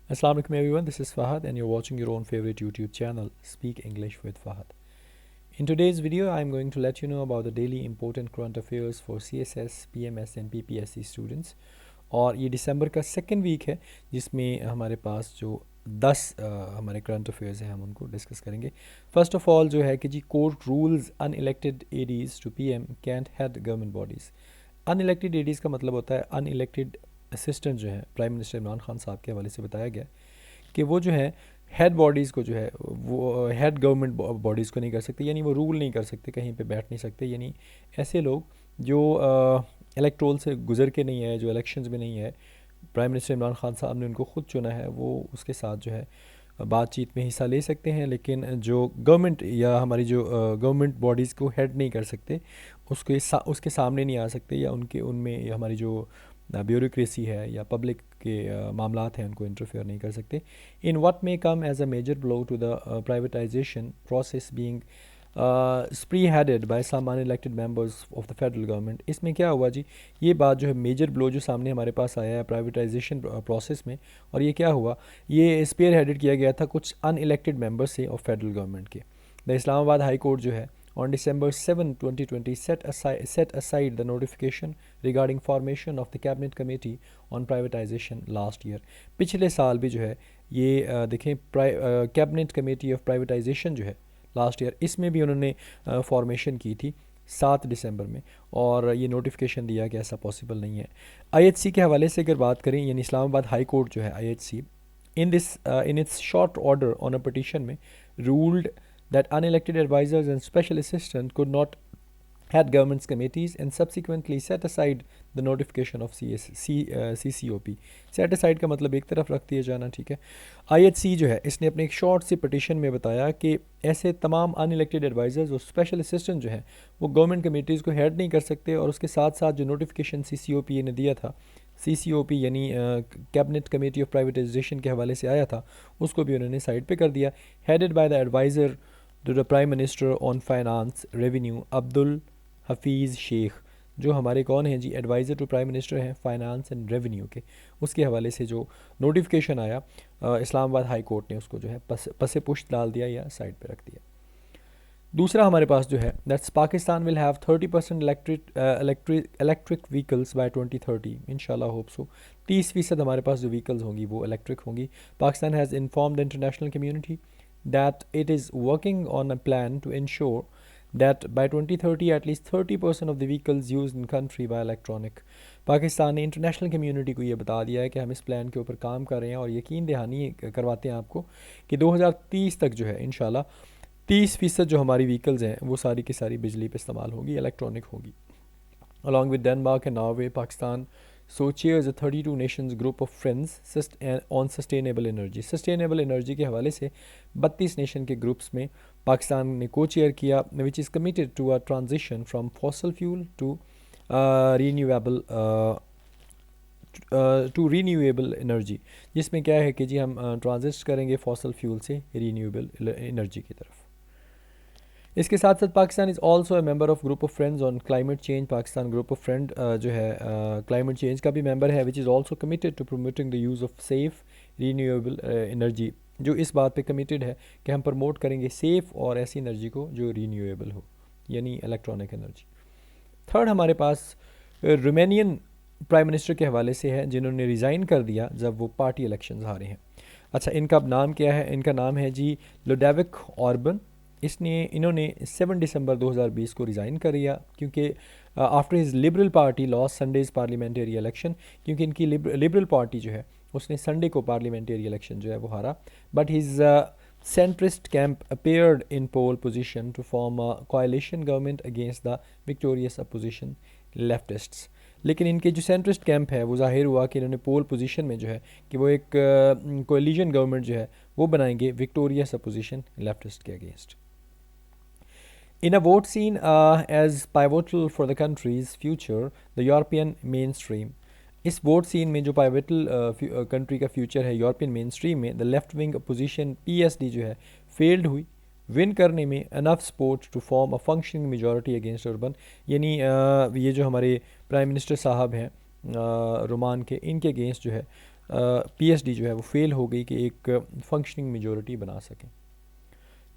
Assalamu alaikum everyone, this is Fahad and you're watching your own favorite YouTube channel, Speak English with Fahad. In today's video, I'm going to let you know about the daily important current affairs for CSS, PMS and PPSC students. और ये दिसंबर का second week है जिसमें हमारे पास जो 10 हमारे current affairs हैं हम उनको डिस्कस करेंगे. फर्स्ट ऑफ ऑल जो है कि जी court rules unelected aides to PM can't head government bodies. Unelected aides का मतलब होता है अनइलेक्टेड असिस्टेंट जो है प्राइम मिनिस्टर इमरान खान साहब के हवाले से बताया गया कि वो जो है हेड बॉडीज़ को जो है वो हेड गवर्नमेंट बॉडीज़ को नहीं कर सकते, यानी वो रूल नहीं कर सकते, कहीं पे बैठ नहीं सकते. यानी ऐसे लोग जो इलेक्ट्रोल से गुजर के नहीं है, जो इलेक्शंस में नहीं है, प्राइम मिनिस्टर इमरान खान साहब ने उनको खुद चुना है, वो उसके साथ जो है बातचीत में हिस्सा ले सकते हैं, लेकिन जो गवर्नमेंट या हमारी जो गवर्नमेंट बॉडीज़ को हेड नहीं कर सकते, उसके सामने नहीं आ सकते, या उनके उनमें हमारी जो ब्यूरोक्रेसी है या पब्लिक के मामलात हैं उनको इंटरफेयर नहीं कर सकते. In what may come as a major blow to the privatisation process being spearheaded by some unelected members of the federal government. इसमें क्या हुआ जी, ये बात जो है मेजर ब्लो जो सामने हमारे पास आया है प्राइवेटाइजेशन प्रोसेस में, और ये क्या हुआ, ये स्पेयर हेडेड किया गया था कुछ अनइलेक्टेड मेंबर्स से ऑफ फेडरल गवर्नमेंट के. द इस्लामाबाद हाई कोर्ट जो है on December 7, 2020 set aside the notification regarding formation of the cabinet committee on privatization last year. पिछले साल भी जो है ये देखें कैबिनेट कमेटी ऑफ प्राइवेटाइजेशन जो है लास्ट ईयर, इसमें भी उन्होंने फॉर्मेशन की थी 7 दिसंबर में, और ये नोटिफिकेशन दिया कि ऐसा पॉसिबल नहीं है. आईएचसी के हवाले से अगर बात करें, यानी इस्लामाबाद हाई कोर्ट जो है IHC in its short order on a petition में ruled that unelected advisors and special assistants could not head government's committees and subsequently set aside the notification of CCOP. Set aside का मतलब एक तरफ रख दिया जाना, ठीक है. आईएचसी जो है इसने अपने एक शॉर्ट सी पिटिशन में बताया कि ऐसे तमाम अनइलेक्टेड एडवाइज़र्स और स्पेशल असिस्टेंट जो हैं वो गवर्नमेंट कमेटीज़ को हेड नहीं कर सकते, और उसके साथ साथ जो नोटिफिकेशन CCOP ने दिया था, CCOP यानी कैबिनेट कमेटी ऑफ प्राइवेटाइजेशन के हवाले से आया था, उसको भी उन्होंने साइड पे कर दिया. Headed by the adviser to the prime minister on finance revenue Abdul Hafeez Shaikh, जो हमारे कौन हैं जी, एडवाइज़र टू प्राइम मिनिस्टर हैं फाइनेंस एंड रेवेन्यू के. उसके हवाले से जो नोटिफिकेशन आया इस्लामाबाद हाई कोर्ट ने उसको जो है पसे पुश्त डाल दिया या साइड पे रख दिया. दूसरा हमारे पास जो है that's Pakistan will have 30% electric vehicles by 2030, इंशाल्लाह होप सो. 30% हमारे पास जो व्हीकल्स होंगी वो इलेक्ट्रिक होंगी. Pakistan has informed the international community that it is working on a plan to ensure that by 2030 at least 30% of the vehicles used in country by electronic. Pakistan ने international community को ये बता दिया है कि हम इस प्लान के ऊपर काम कर रहे हैं, और यकीन दहानी करवाते हैं आपको कि 2030 तक जो है इंशाल्लाह 30% जो हमारी व्हीकल्स हैं वो सारी की सारी बिजली पे इस्तेमाल होगी, इलेक्ट्रॉनिक होगी. Along with Denmark and Norway, Pakistan so chairs a 32 nations group of friends on sustainable energy. Sustainable energy के हवाले से 32 नेशन के ग्रुप्स में पाकिस्तान ने को चेयर किया, which is committed to a transition from fossil fuel to renewable energy, जिसमें क्या है कि जी हम ट्रांजिस्ट करेंगे फॉसल फ्यूल से रीन्यूएबल एनर्जी की तरफ. इसके साथ साथ Pakistan is also a member of group of friends on climate change. Pakistan group of friend जो है क्लाइमेट चेंज का भी मेंबर है, which is also committed to promoting the use of safe renewable energy, जो इस बात पे कमिटेड है कि हम प्रमोट करेंगे सेफ़ और ऐसी एनर्जी को जो रीन्यूएबल हो, यानी इलेक्ट्रॉनिक एनर्जी. थर्ड हमारे पास रोमेनियन प्राइम मिनिस्टर के हवाले से है, जिन्होंने रिज़ाइन कर दिया जब वो पार्टी इलेक्शन हारे हैं. अच्छा, इनका अब नाम क्या है? इनका नाम है जी लुडोविक ऑर्बन. इन्होंने 7 दिसंबर 2020 को रिज़ाइन कर दिया, क्योंकि after his liberal party loss Sundays parliamentary election, क्योंकि इनकी लिबरल पार्टी जो है उसने संडे को पार्लियामेंट्री इलेक्शन जो है वो हारा. But his centrist camp appeared in pole position to form a coalition government against the victorious opposition leftists. लेकिन इनके जो सेंट्रिस्ट कैंप है वो ज़ाहिर हुआ कि इन्होंने पोल पोजीशन में जो है कि वो एक कोलिशन गवर्नमेंट जो है वो बनाएंगे विक्टोरियस अपोजिशन लेफ्टिस्ट के against. In a vote seen as pivotal for the country's future, the European mainstream. इस वोट सीन में जो पाइवेटल कंट्री का फ्यूचर है यूरोपियन मेन स्ट्रीम में, the left wing opposition PSD जो है फेल्ड हुई विन करने में enough support to form a functioning majority against Orban. यानी ये जो हमारे प्राइम मिनिस्टर साहब हैं रोमान के, इनके अगेंस्ट जो है पीएसडी जो है वो फेल हो गई कि एक फंक्शनिंग मेजॉरिटी बना सकें।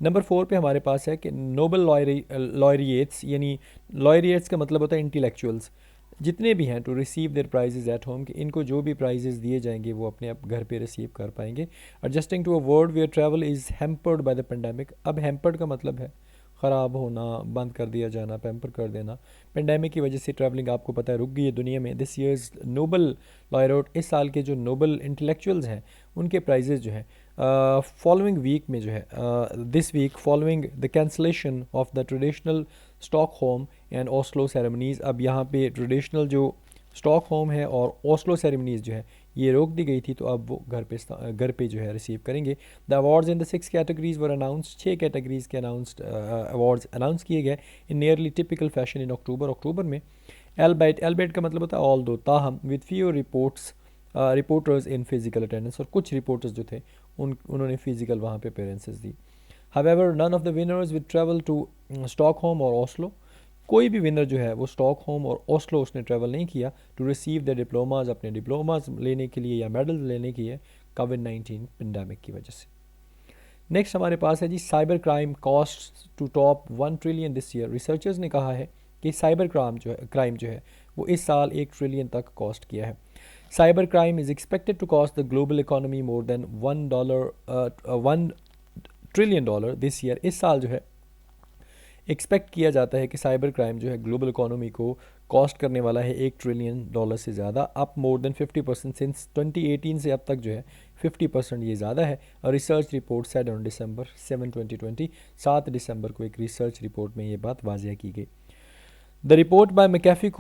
नंबर 4 पे हमारे पास है कि नोबल लॉयरिएट्स, यानी लॉयरिएट्स का मतलब होता है इंटेलेक्चुअल्स, जितने भी हैं to receive their prizes at home, कि इनको जो भी प्राइजेज दिए जाएंगे वो अपने आप घर पे रिसीव कर पाएंगे। Adjusting to a world where travel is hampered by the pandemic. अब हैम्पर्ड का मतलब है ख़राब होना, बंद कर दिया जाना, पैम्पर कर देना। पेंडेमिक की वजह से ट्रैवलिंग आपको पता है रुक गई है दुनिया में। दिस ईयर्स नोबल लॉयरोट, इस साल के जो नोबल इंटेलेक्चुअल्स हैं उनके प्राइजेज जो हैं फॉलोइंग वीक में जो है, this week following the cancellation of the traditional Stockholm and Oslo ceremonies. अब यहाँ पे ट्रेडिशनल जो स्टॉकहोम है और ओस्लो सेरेमनीज़ जो है ये रोक दी गई थी, तो अब वो घर पे जो है रिसीव करेंगे। The awards in the 6 categories were announced, 6 categories के अवार्ड्स अनाउंस किए गए in nearly typical fashion in October में। एल्बाइट का मतलब होता है ऑल दो, ताहम with few reporters in physical attendance, और कुछ रिपोर्टर्स जो थे उन्होंने फिजिकल वहाँ पे अपीयरेंसेस दी। However none of the winners with travel to Stockholm और ओस्लो, कोई भी विनर जो है वो स्टॉकहोम और ओस्लो उसने ट्रैवल नहीं किया टू रिसीव द डिप्लोमाज, अपने डिप्लोमाज लेने के लिए या मेडल लेने के लिए कोविड-19 पेंडेमिक की वजह से। नेक्स्ट हमारे पास है जी cyber crime cost to top 1 trillion this year. Researchers ने कहा है कि साइबर क्राइम जो है वो इस साल 1 ट्रिलियन तक कॉस्ट किया है। Cyber crime is expected to cost the global economy more than $1 trillion this year. इस साल जो है एक्सपेक्ट किया जाता है कि साइबर क्राइम जो है ग्लोबल इकोनॉमी को कॉस्ट करने वाला है $1 ट्रिलियन से ज़्यादा, अप मोर देन 50% सिंस 2018 से अब तक जो है 50% ये ज़्यादा है। और research report said on December 7, 2020, 7 दिसंबर को एक रिसर्च रिपोर्ट में ये बात वाजिया की गई। The report by McAfee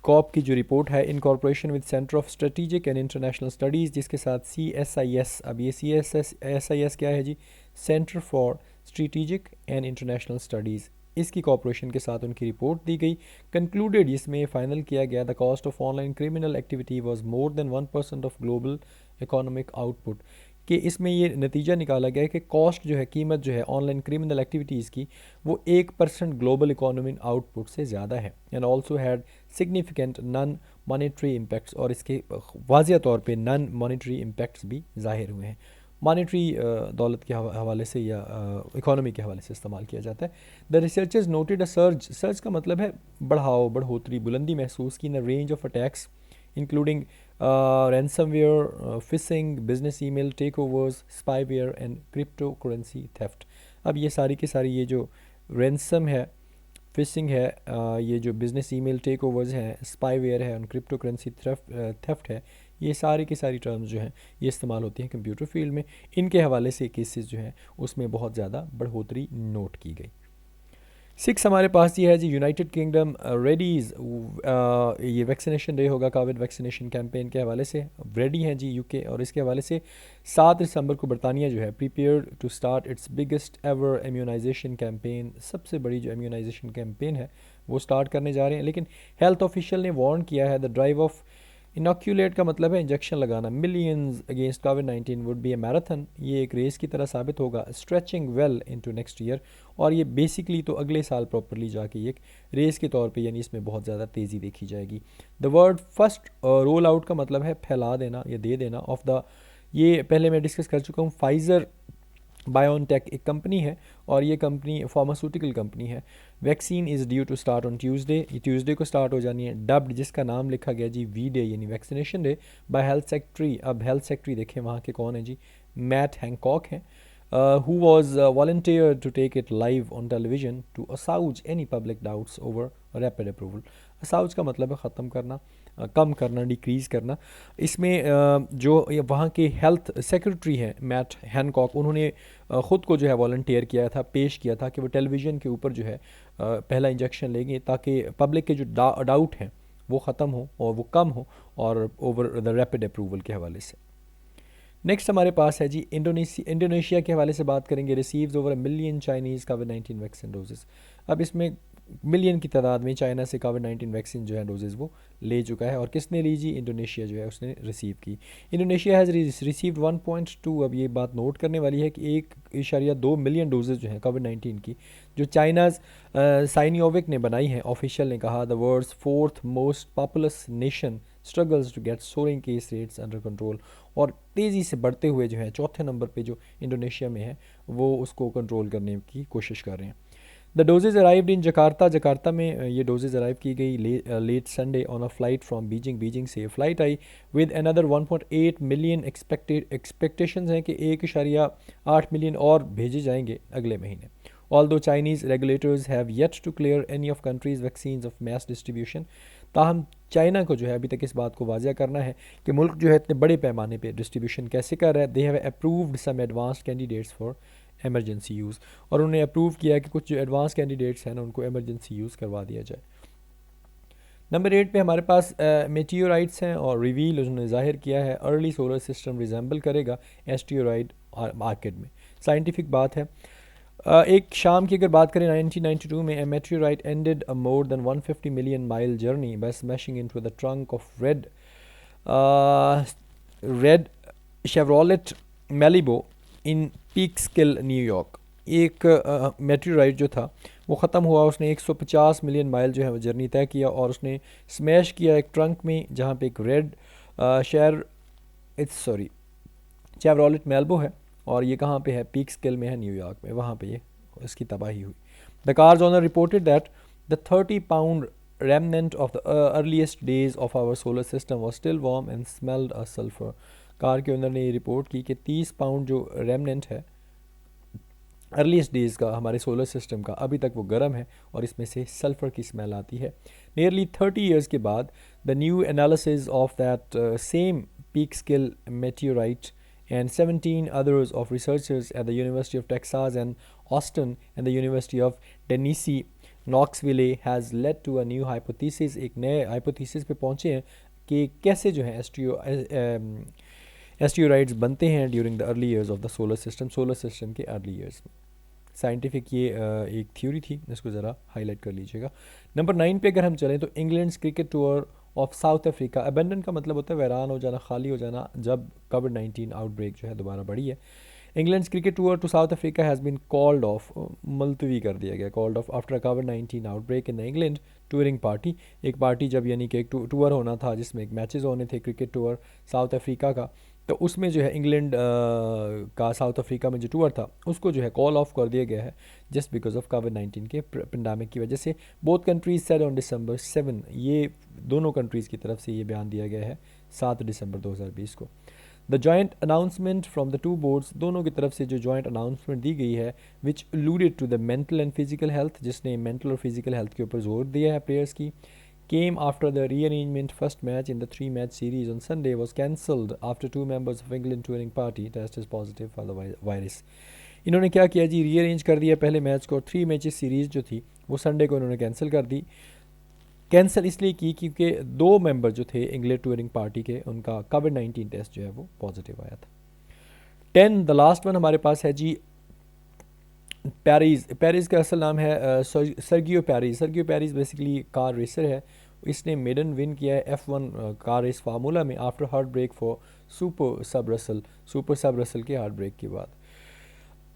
corp की जो रिपोर्ट है in corporation with centre of strategic and international studies, जिसके साथ CSIS, अब ये CSIS क्या है जी, centre for strategic and international studies, इसकी कॉर्पोरेशन के साथ उनकी रिपोर्ट दी गई। कंक्लूडेड, इसमें फाइनल किया गया the cost of online criminal activity was more than 1% of global economic output, कि इसमें ये नतीजा निकाला गया है कि कॉस्ट जो है, कीमत जो है ऑनलाइन क्रिमिनल एक्टिविटीज़ की, वो 1% ग्लोबल इकोनॉमिक आउटपुट से ज़्यादा है। And also had significant non monetary impacts, और इसके वाज़िया तौर पे नॉन मॉनेटरी इम्पैक्ट्स भी ज़ाहिर हुए हैं। मॉनेटरी दौलत के हवाले से या इकोनॉमी के हवाले से इस्तेमाल किया जाता है। The researchers noted a surge का मतलब है बढ़ोतरी, बुलंदी महसूस की in range of attacks including ransomware, phishing, business email takeovers, spyware and cryptocurrency theft। अब ये सारी की सारी ये जो रैंसम है, फिशिंग है, ये जो बिज़नेस ईमेल टेक ओवर्स हैं, स्पाईवेयर है और क्रिप्टो करेंसी थेफ्ट है, ये सारी की सारी टर्म्स जो हैं ये इस्तेमाल होती हैं कंप्यूटर फील्ड में। इनके हवाले से केसेस जो हैं उसमें बहुत ज़्यादा बढ़ोतरी नोट की गई। 6 हमारे पास ये है जी यूनाइटेड किंगडम रेडीज़, ये वैक्सीनेशन डे होगा कोविड वैक्सीनेशन कैंपेन के हवाले से, रेडी हैं जी यूके। और इसके हवाले से 7 दिसंबर को बरतानिया जो है prepared to start its biggest ever immunisation campaign, सबसे बड़ी जो इम्यूनाइजेशन कैंपेन है वो स्टार्ट करने जा रहे हैं। लेकिन हेल्थ ऑफिशियल ने वार्न किया है द ड्राइव ऑफ इनोक्यूलेट का मतलब है इंजेक्शन लगाना, millions against covid would be A marathon, ये एक रेस की तरह साबित होगा, stretching well into next year. और ये बेसिकली तो अगले साल प्रॉपरली जाके एक रेस के तौर पे, यानी इसमें बहुत ज़्यादा तेज़ी देखी जाएगी। The word first roll out का मतलब है फैला देना या दे देना ऑफ द, ये पहले मैं डिस्कस कर चुका हूँ, फाइज़र बायोनटेक एक कंपनी है और ये कंपनी फार्मास्यूटिकल कंपनी है। Vaccine is due to start on Tuesday, ये ट्यूसडे को स्टार्ट हो जानी है। डब्ड, जिसका नाम लिखा गया जी वी डे यानी vaccination day, by health secretary. अब हेल्थ सेक्रेटरी देखें वहाँ के कौन है जी, मैट हैंकॉक हैं, who was volunteered to take it live on television to assuage any public doubts over rapid approval। assuage का मतलब है ख़त्म करना, कम करना, डिक्रीज़ करना। इसमें जो वहाँ के हेल्थ सेक्रेटरी हैं मैट हैनकॉक, उन्होंने ख़ुद को जो है वॉलंटियर किया था, पेश किया था कि वो टेलीविज़न के ऊपर जो है पहला इंजेक्शन लेंगे ताकि पब्लिक के जो डाउट हैं वो ख़त्म हो और वो कम हो, और ओवर द रैपिड अप्रूवल के हवाले से। नेक्स्ट हमारे पास है जी इंडोनेशिया के हवाले से बात करेंगे। रिसीव्स ओवर 1 मिलियन चाइनीज़ कोविड-19 वैक्सीन डोजेस। अब इसमें मिलियन की तादाद में चाइना से कोविड-19 वैक्सीन जो है डोजेज़ वो ले चुका है। और किसने ली जी, इंडोनेशिया जो है उसने रिसीव की। इंडोनेशिया हैज़ रिसीव्ड 1.2, अब ये बात नोट करने वाली है कि 1.2 मिलियन डोजेज़ जो हैं कोविड-19 की, जो चाइनाज़ साइनियोविक ने बनाई है। ऑफिशियल ने कहा the world's 4th most populous nation struggles to get soaring case rates under control, और तेज़ी से बढ़ते हुए जो है चौथे नंबर पे जो इंडोनेशिया में है वो उसको कंट्रोल करने की कोशिश कर रहे हैं। The doses arrived in Jakarta, Jakarta में ये डोजेज अराइव की गई late Sunday on a flight from Beijing, Beijing से फ़्लाइट आई विद अनदर 1.8 मिलियन एक्सपेक्टेशंस हैं कि 1.8 मिलियन और भेजे जाएंगे अगले महीने। Although Chinese regulators have yet to clear any of countries' vaccines of mass distribution, ताहम चाइना को जो है अभी तक इस बात को वाजिया करना है कि मुल्क जो है इतने बड़े पैमाने पे डिस्ट्रीब्यूशन कैसे कर रहा है। They have approved some advance candidates for emergency use, और उन्होंने अप्रूव किया है कि कुछ जो एडवांस कैंडिडेट्स हैं ना उनको एमरजेंसी यूज़ करवा दिया जाए। नंबर 8 पे हमारे पास मेटियोराइट्स हैं, और रिवील उन्होंने जाहिर किया है अर्ली सोलर सिस्टम रिजेंबल करेगा एस्टियोराइड मार्केट में। साइंटिफिक बात है। एक शाम की अगर बात करें 1992 में, meteorite ended a more than 150 million mile journey by smashing into the trunk of red Chevrolet Malibu in Peekskill, न्यूयॉर्क। एक मेटियोराइट जो था वो ख़त्म हुआ, उसने 150 मिलियन माइल जो है वो जर्नी तय किया, और उसने स्मैश किया एक ट्रंक में जहाँ पे एक रेड शेवरोलेट मैलिबो है, और ये कहाँ पे है, पीक्सकिल में है, न्यूयॉर्क में, वहाँ पे ये इसकी तबाही हुई। The cars owner reported that the 30 pound remnant of the earliest days of our solar system was still warm and smelled a sulfur। Car के ओनर ने ये रिपोर्ट की कि 30 पाउंड जो रेमनेंट है अर्लीस्ट डेज़ का हमारे सोलर सिस्टम का, अभी तक वो गर्म है और इसमें से सल्फ़र की स्मेल आती है। नियरली 30 ईयर्स के बाद the new analysis of that same Peekskill meteorite and 17 others of researchers at the University of Texas and Austin and the University of Tennessee Knoxville has led to a new hypothesis। एक नए hypothesis पे पहुँचे हैं कि कैसे जो है एस्टियोराइड्स बनते हैं during the early years of the solar system के अर्ली ईयर्स में। साइंटिफिक ये एक थ्योरी थी, इसको ज़रा हाईलाइट कर लीजिएगा। नंबर 9 पे अगर हम चलें तो England's cricket tour of south Africa, abandon का मतलब होता है वीरान हो जाना, खाली हो जाना, जब कोविड-19 आउटब्रेक जो है दोबारा बढ़ी है। England's cricket tour to South Africa has been called off, मुलतवी कर दिया गया, कॉल्ड ऑफ आफ्टर कोविड-19 outbreak in the England touring party. एक पार्टी जब यानी कि एक टूर होना था जिसमें एक मैचेस होने थे क्रिकेट टूर साउथ अफ्रीका का, तो उसमें जो है इंग्लैंड का साउथ अफ्रीका में जो टूर था उसको जो है कॉल ऑफ कर दिया गया है जस्ट बिकॉज ऑफ कोविड-19 के पेंडेमिक की वजह से। Both countries said on December 7, ये दोनों कंट्रीज़ की तरफ से ये बयान दिया गया है 7 दिसंबर 2020 को। The joint announcement from the two boards, दोनों की तरफ से जो जॉइंट अनाउंसमेंट दी गई है which alluded to the mental and physical health, जिसने मेंटल और फिजिकल हेल्थ के ऊपर जोर दिया है प्लेयर्स की, came after the rearrangement. First match in the 3-match series on Sunday was cancelled after 2 members of England touring party tested positive for the virus। इन्होंने क्या किया जी, रीअरेंज कर दिया पहले मैच को, 3 मैचेस सीरीज़ जो थी वो संडे को इन्होंने कैंसिल कर दी। कैंसिल इसलिए की क्योंकि 2 मेंबर जो थे इंग्लैंड टूरिंग पार्टी के, उनका कोविड-19 टेस्ट जो है वो पॉजिटिव आया था। 10 द लास्ट वन हमारे पास है जी पेरिस का असल नाम है Sergio Perez basically car racer है। इसने मेडन विन किया है F1 कार रेस फार्मूला में after heartbreak for super sub Russell के हार्ट ब्रेक के बाद।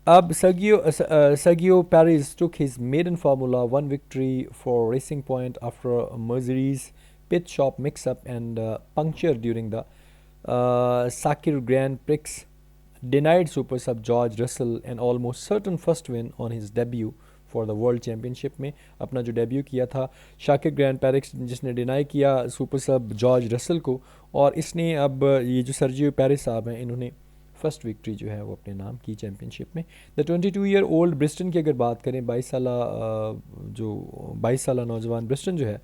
अब Sergio Perez took his maiden Formula 1 victory for Racing Point after a Mercedes pit stop mix-up and puncture during the Sakir Grand Prix denied Super Sub George Russell an almost certain first win on his debut for the World Championship में अपना जो debut किया था Shakir grand Paris, जिसने deny किया super सब George Russell को, और इसने अब ये जो सर्जियो पेरिस साहब हैं इन्होंने फर्स्ट विक्ट्री जो है वो अपने नाम की चैम्पियनशिप में। द 22-year-old ब्रिस्टन की अगर बात करें, 22 साल नौजवान ब्रिस्टन जो है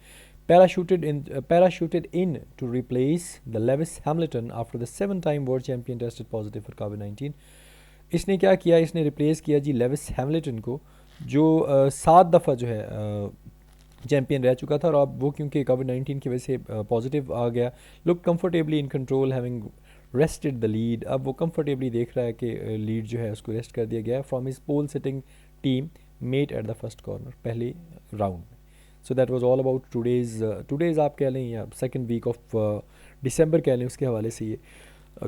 parachuted in to replace the Lewis Hamilton after the 7-time world champion tested positive for COVID-19। इसने क्या किया, इसने रिप्लेस किया जी लेविस हैमिल्टन को, जो 7 दफ़ा जो है चैम्पियन रह चुका था, और अब वो क्योंकि कोविड-19 की वजह से पॉजिटिव आ गया। Look comfortably in control having rested the lead, अब वो कंफर्टेबली देख रहा है कि लीड जो है उसको रेस्ट कर दिया गया है from his pole sitting teammate at the first corner, पहले राउंड में। So that was all about today's आप कह लें या सेकंड वीक ऑफ दिसंबर कह लें, उसके हवाले से ये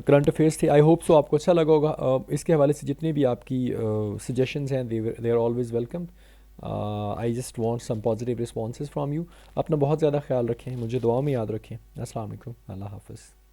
करंट अफेयर्स थे। आई होप सो आपको अच्छा लगा होगा। इसके हवाले से जितने भी आपकी सजेशंस हैं they are always welcome. I just want some positive responses from you. अपना बहुत ज़्यादा ख्याल रखें, मुझे दुआ में याद रखें. अस्सलाम वालेकुम, अल्लाह हाफ़िज़.